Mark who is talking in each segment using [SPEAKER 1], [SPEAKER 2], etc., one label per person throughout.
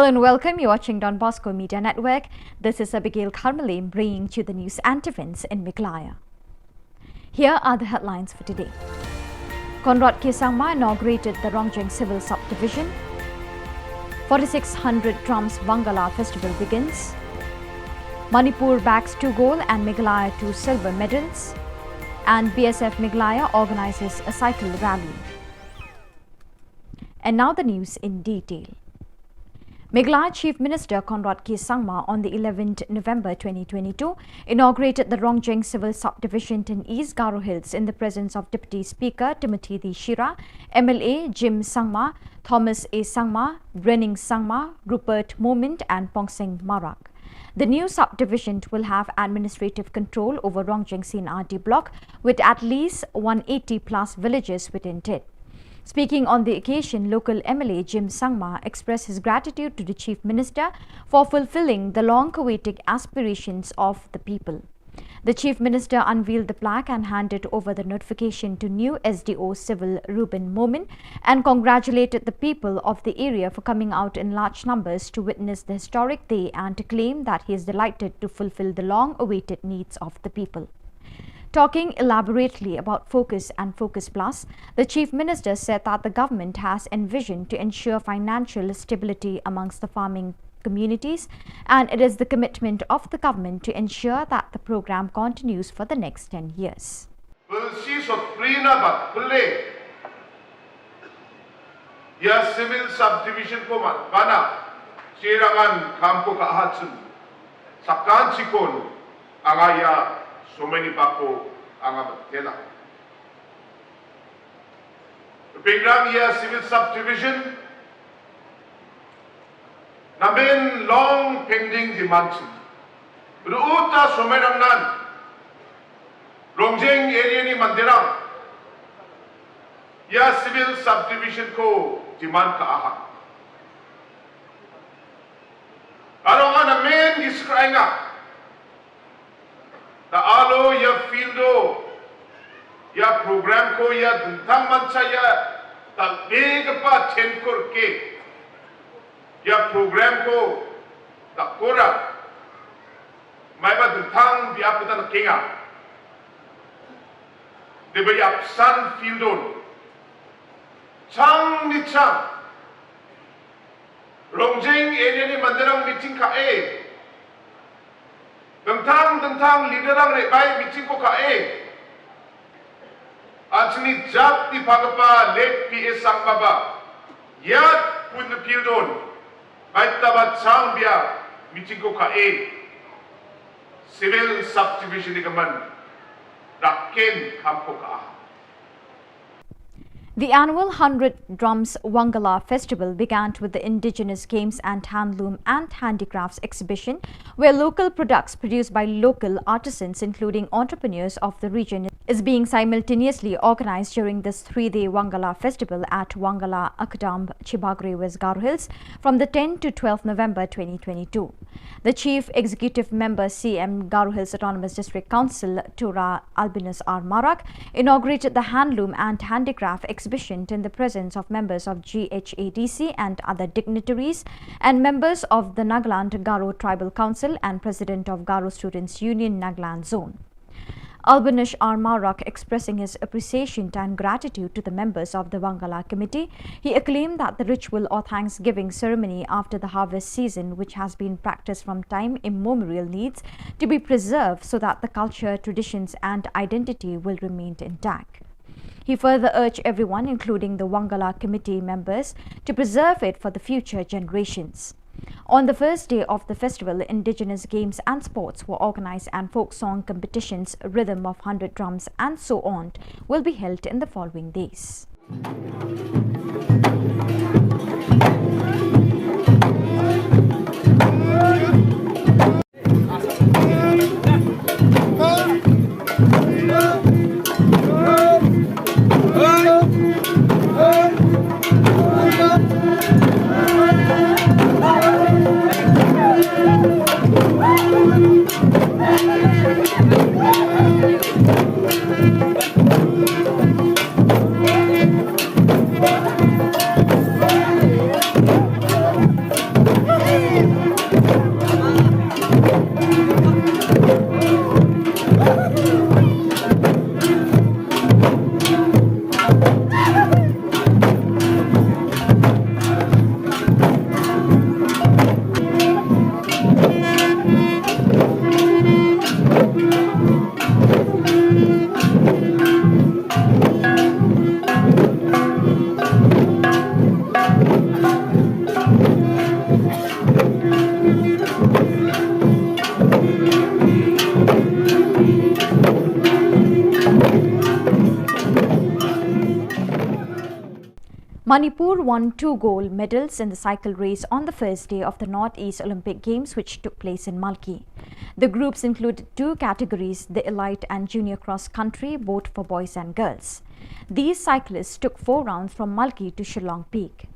[SPEAKER 1] Hello and welcome. You're watching Don Bosco Media Network. This is Abigail Carmelim bringing you the news and events in Meghalaya. Here are the headlines for today. Conrad K. Sangma inaugurated the Rongjeng Civil Subdivision. 4600 Drums Wangala Festival begins. Manipur bags 2 gold and Meghalaya 2 silver medals. And BSF Meghalaya organizes a cycle rally. And now the news in detail. Meghalaya Chief Minister Conrad K. Sangma on the 11th November 2022 inaugurated the Rongjeng Civil Subdivision in East Garo Hills in the presence of Deputy Speaker Timothy D. Shira, MLA Jim Sangma, Thomas A. Sangma, Brenning Sangma, Rupert Moment and Pongseng Marak. The new subdivision will have administrative control over Rongjeng CNRD block with at least 180 plus villages within it. Speaking on the occasion, local MLA Jim Sangma expressed his gratitude to the Chief Minister for fulfilling the long-awaited aspirations of the people. The Chief Minister unveiled the plaque and handed over the notification to new SDO Civil Ruben Momin and congratulated the people of the area for coming out in large numbers to witness the historic day and to claim that he is delighted to fulfill the long-awaited needs of the people. Talking elaborately about Focus and Focus Plus, the Chief Minister said that the government has envisioned to ensure financial stability amongst the farming communities, and it is the commitment of the government to ensure that the program continues for the next 10 years.
[SPEAKER 2] Civil subdivision ko man bana sirangan kampo kahatsun sakan sikon angaya so many bako angabat tela. The program here civil subdivision namin long pending demands. Ruuta so many nan Rongjeng area ni Mandirang ya civil subdivision ko demand ka aha. Aronga namin giscry nga alo ya fieldo ya program ko ya dentang mansa ya talbeg pa chenkor ke ya program ko takora may ba dentang biaputan na kinga de ba yapsan fieldo chang ni chang Rongjeng area ni Mandirang meeting ka Tentang liderang rebai meeting ko kae. Ajni jab di pagapa let PS sang baba. Yat pun the pildon. Ay tabat sang biya meeting ko kae. Civil subdivision ni gaman. Raken kampo ka.
[SPEAKER 1] The annual 100 Drums Wangala Festival began with the Indigenous Games and Handloom and Handicrafts exhibition, where local products produced by local artisans, including entrepreneurs of the region, is being simultaneously organized during this 3-day Wangala Festival at Wangala Akadam, Chibagre, West Garo Hills from the 10th to 12th November 2022. The Chief Executive Member CM Garo Hills Autonomous District Council, Tura Albinus R. Marak, inaugurated the Handloom and Handicraft exhibition in the presence of members of GHADC and other dignitaries and members of the Nagaland Garo Tribal Council and President of Garo Students Union Nagaland Zone. Albanish R. Marak expressing his appreciation and gratitude to the members of the Wangala Committee, he acclaimed that the ritual or Thanksgiving ceremony after the harvest season, which has been practiced from time immemorial, needs to be preserved so that the culture, traditions and identity will remain intact. He further urged everyone, including the Wangala Committee members, to preserve it for the future generations. On the first day of the festival, indigenous games and sports were organized and folk song competitions, rhythm of 100 drums and so on will be held in the following days. Manipur won 2 gold medals in the cycle race on the first day of the Northeast Olympic Games, which took place in Malki. The groups included 2 categories, the elite and junior cross country, both for boys and girls. These cyclists took 4 rounds from Malki to Shillong Peak.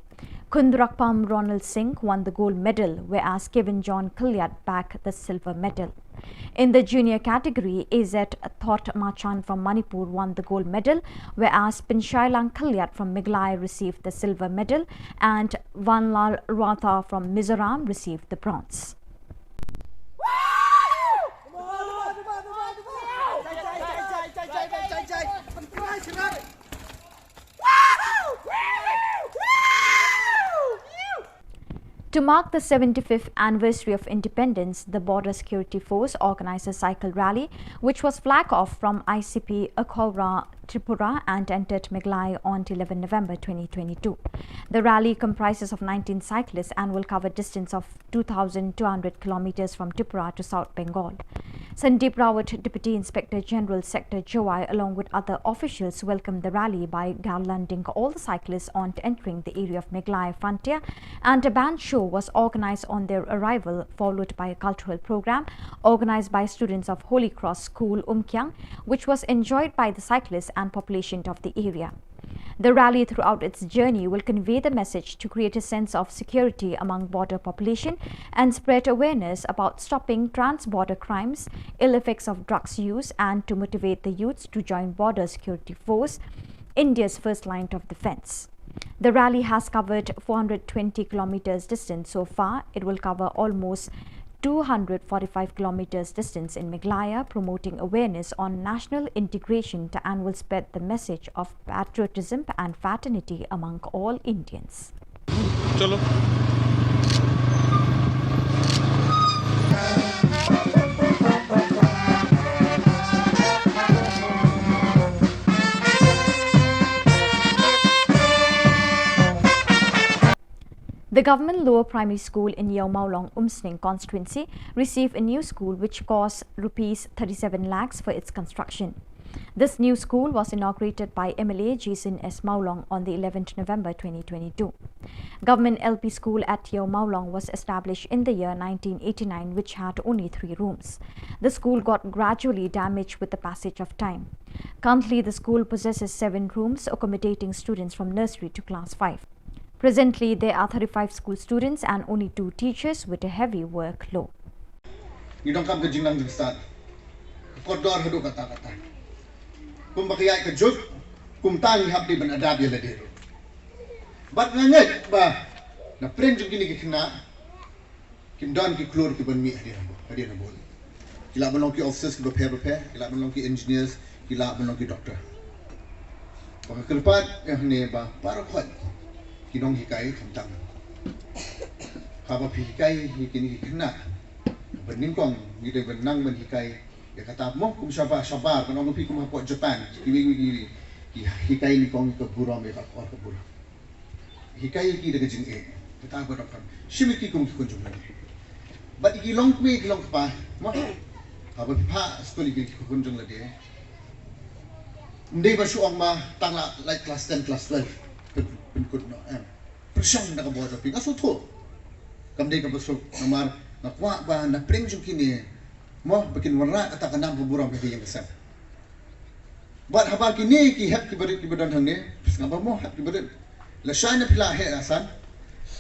[SPEAKER 1] Kundurakpam Ronald Singh won the gold medal, whereas Kevin John Killiat bagged the silver medal. In the junior category, AZ Thot Machan from Manipur won the gold medal, whereas Pinshailang Killiat from Meghalaya received the silver medal and Vanlal Ratha from Mizoram received the bronze. To mark the 75th anniversary of independence, the Border Security Force organized a cycle rally, which was flagged off from ICP Akhora, Tripura and entered Meghalaya on 11 November 2022. The rally comprises of 19 cyclists and will cover a distance of 2,200 kilometers from Tripura to South Bengal. Sandeep Rawat, Deputy Inspector General Sector Jowai, along with other officials, welcomed the rally by garlanding all the cyclists on entering the area of Meghalaya frontier, and a band show was organized on their arrival, followed by a cultural program organized by students of Holy Cross School, Umkyang, which was enjoyed by the cyclists and population of the area. The rally throughout its journey will convey the message to create a sense of security among border population and spread awareness about stopping trans-border crimes, ill effects of drugs use, and to motivate the youths to join Border Security Force, India's first line of defense. The rally has covered 420 kilometers distance so far. It will cover almost 245 kilometers distance in Meghalaya, promoting awareness on national integration and will spread the message of patriotism and fraternity among all Indians. Chalo. The government lower primary school in Yeo Maulong Umsning constituency received a new school which cost Rs 37 lakhs for its construction. This new school was inaugurated by MLA Jason S. Maulong on the 11th November 2022. Government LP school at Yeo Maulong was established in the year 1989, which had only 3 rooms. The school got gradually damaged with the passage of time. Currently, the school possesses 7 rooms accommodating students from nursery to class 5. Presently, there are 35 school students and only 2 teachers with a heavy workload.
[SPEAKER 3] You don't come to Jingnam Start. Kodor Hadu Kata. Kumbakiya ka juk, kumtang hapdi ban adab yala dero. But ngangay ba na prem jug gini kina kim don ki klor ki ban mi hadi na bol. Kila ban long ki officers ki prepare, kila ban long ki engineers, kila ban long ki doctor. Baka kelpat ne ba para khot. Kinong hikai kamtang. Kapa hikai hikini kena. Beningkong gide benang ben hikai. Ya kata mo kum sabar kanong pi kum hapot Japan. Kiwi hikai ni kong ke buram ya kor ke buram. Hikai ki de jing e. Kata ba dokam. Shimiki kum kunjung lagi. But iki long pa mo. Kapa pa skoli ki kunjung lagi. Ndai ba suang ma tangla like class 10 class 12. Pinkut no presyon na kabuhat sa pinga suto kamday ka basok namar nakwa ba na pring jud kini mo bakin warna kata kanang buburang ka yang kesan but haba kini ki hap ki badan hang ne ngaba mo hap ki badan la shana pila he asan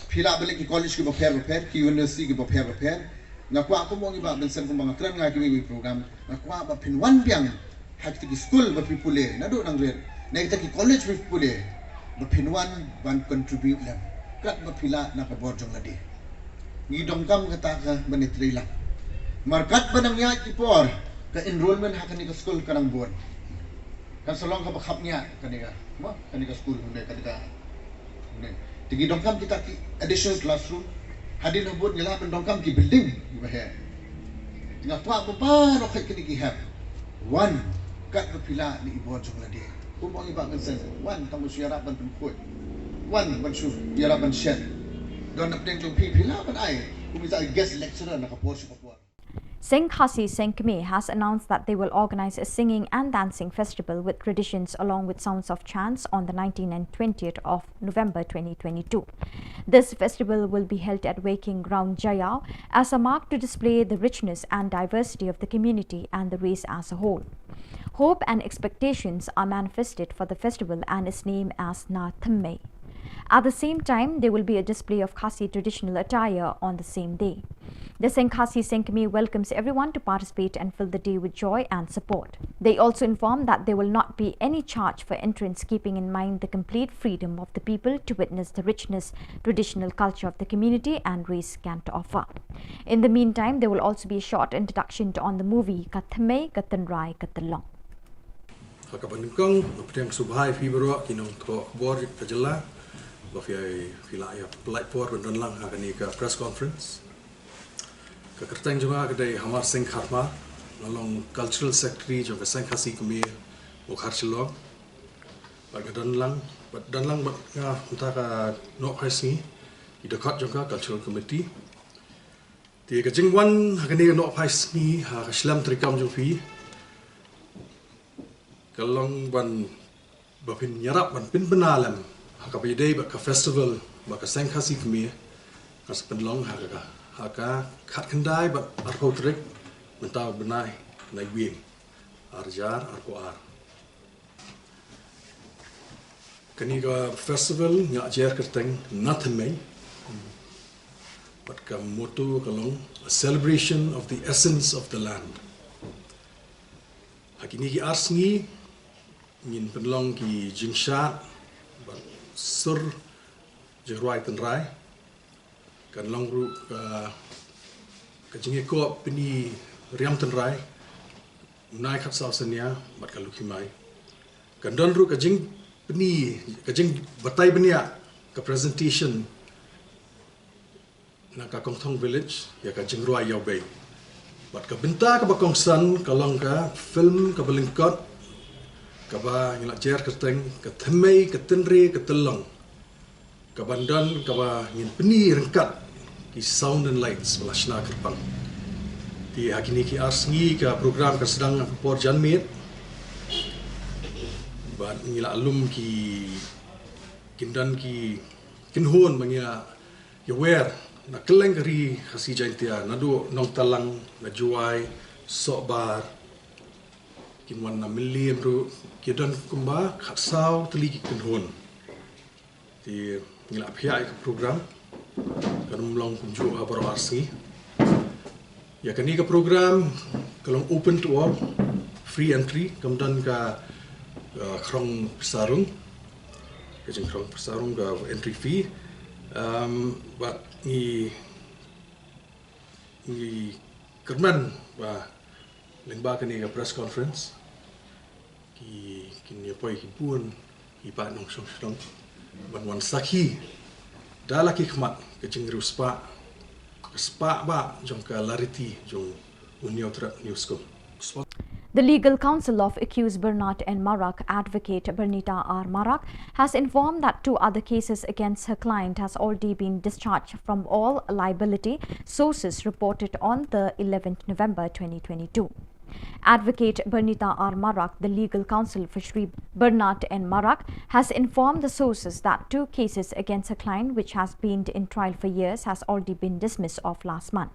[SPEAKER 3] pila balik ki college ki prepare ki university ki prepare nakwa ko mo iba bensen ko mga kran nga ki program nakwa ba pinwan biang hak ki school ba pipule nado nang red na kita ki college pipule Bapinwan ban contribute lang. Kat bapila na kaborjong ladi. Ngidong kam kata ka manitri lang. Markat ba nang niya ipor ka enrollment ha kanika school kanang buwan. Kan salong ka bakhap niya kanika. Mo kanika school hunay kanika. Tigidong kam kita ki additional classroom. Hadin na buwan nila pendong kam ki building di bahe. Tinga tuwa pa paro kay kinigihap. One kat bapila ni iborjong ladi. Kung mga iba ang sense, one, kamu siyarapan pangkut. One, man siyarapan shed. Doon na pinag yung pipila, ay, kung isa guest lecturer, nakapos yung kapwa.
[SPEAKER 1] Singh Khasi Singh Khmer has announced that they will organize a singing and dancing festival with traditions along with sounds of chants on the 19th and 20th of November 2022. This festival will be held at Waking Ground Jayao as a mark to display the richness and diversity of the community and the race as a whole. Hope and expectations are manifested for the festival and is named as Na Thammai. At the same time, there will be a display of Khasi traditional attire on the same day. The Singh Khasi Singh Khmer welcomes everyone to participate and fill the day with joy and support. They also inform that there will not be any charge for entrance, keeping in mind the complete freedom of the people to witness the richness, traditional culture of the community and race can to offer. In the meantime, there will also be a short introduction on the movie Kathamai Katanrai Katalong.
[SPEAKER 4] Hakabandungkong, napitang subhay fibro kinong to board kajala, bafia filaya polite port dan lang akan ni press conference. Kekerteng juga kedai Hamar Singh Khatma, nolong cultural secretary juga Singh Khasi Khmer, Bukhar Shillong. Bagi dan lang ngah utara nok haisni, idekat juga cultural committee. Di kejengwan akan ni nok haisni, Islam terikam juga. Kalong ban bapin nyarap ban pin benalam hakapai day bak festival bak Singh Khasi Khmer kas penlong haka khat kendai bak arpotrik mentau benai nai wing arjar arpoar kani ka festival ngak jer kerteng nathmei bat ka motto kalong a celebration of the essence of the land hakini ki arsngi ngin penlong ki jingshat ban sur jeruai tenrai kan long ru ka jinge ko pini riam tenrai unai khat saw senia bat ka lukimai kan don ru ka jing pini ka jing batai benia ka presentation na ka kongthong village ya ka jing ruai yau bei bat ka benta ka bakong san ka long ka film ka belingkot kaba ngilak jer kerteng ke thamai ke tenre ke telong ke bandan kaba ngin peni rengkat ki sound and lights belashna kerpang di hakini ki arsngi ke program ke sedang por janmit ban ngilak alum ki kindan ki kinhun mangia yawer na keleng kari khasi jaintia nadu nong talang na juai sokbar kinwan na million ru kidan kumba khatsau teli kinhun di ngila phia ke program kan mlong kunju abaro arsi ya kani ke program kalong open to all free entry kamdan ka krong sarung kejeng krong sarung ka entry fee but ni kerman ba lengba kani ka press conference ki poi ki pun ki pa nong song ban wan sakhi dala ki khmat ke jingru spa ba jong ka lariti jong unio tra newscom.
[SPEAKER 1] The legal counsel of accused Bernard N. Marak, advocate Bernita R. Marak, has informed that 2 other cases against her client has already been discharged from all liability, sources reported on the 11th November 2022. Advocate Bernita R. Marak, the legal counsel for Shri Bernard N. Marak, has informed the sources that 2 cases against her client, which has been in trial for years, has already been dismissed of last month.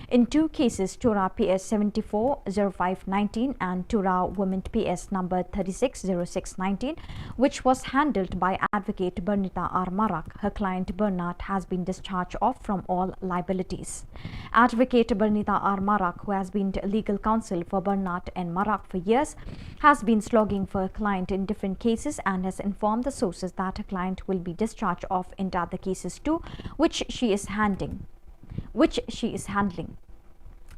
[SPEAKER 1] In 2 cases, Tura PS 740519 and Tura Women PS number 360619, which was handled by Advocate Bernita R. Marak, her client Bernard has been discharged of from all liabilities. Advocate Bernita R. Marak, who has been legal counsel for Bernard N. Marak for years, has been slogging for her client in different cases and has informed the sources that her client will be discharged of in the other cases too, which she is handling.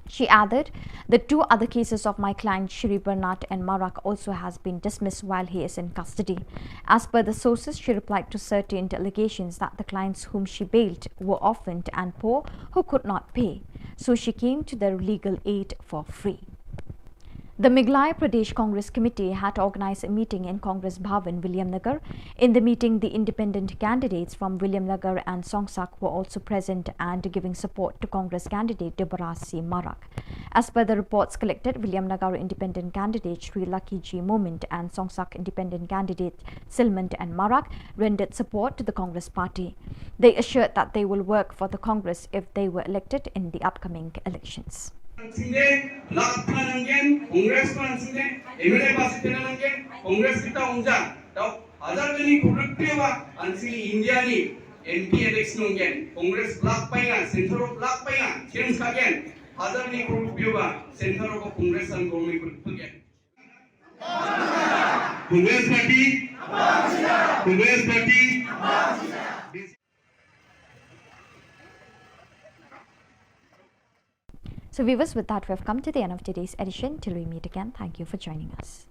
[SPEAKER 1] She added, the 2 other cases of my client Shri Bernard N. Marak also has been dismissed while he is in custody. As per the sources, she replied to certain allegations that the clients whom she bailed were orphaned and poor who could not pay, so she came to their legal aid for free. The Meghalaya Pradesh Congress Committee had organised a meeting in Congress Bhavan, Williamnagar. In the meeting, the independent candidates from Williamnagar and Songsak were also present and giving support to Congress candidate Debarasi Marak. As per the reports collected, Williamnagar independent candidate Sri Lucky G. Moment and Songsak independent candidate Silmant and Marak rendered support to the Congress party. They assured that they will work for the Congress if they were elected in the upcoming elections.
[SPEAKER 5] Congress MLA Congress इंडियानी MP election Congress block पाइना centre of block पाइना change कागेन हजारनी crore centre of Congress and government Congress party
[SPEAKER 1] So viewers, with that we have come to the end of today's edition. Till we meet again, thank you for joining us.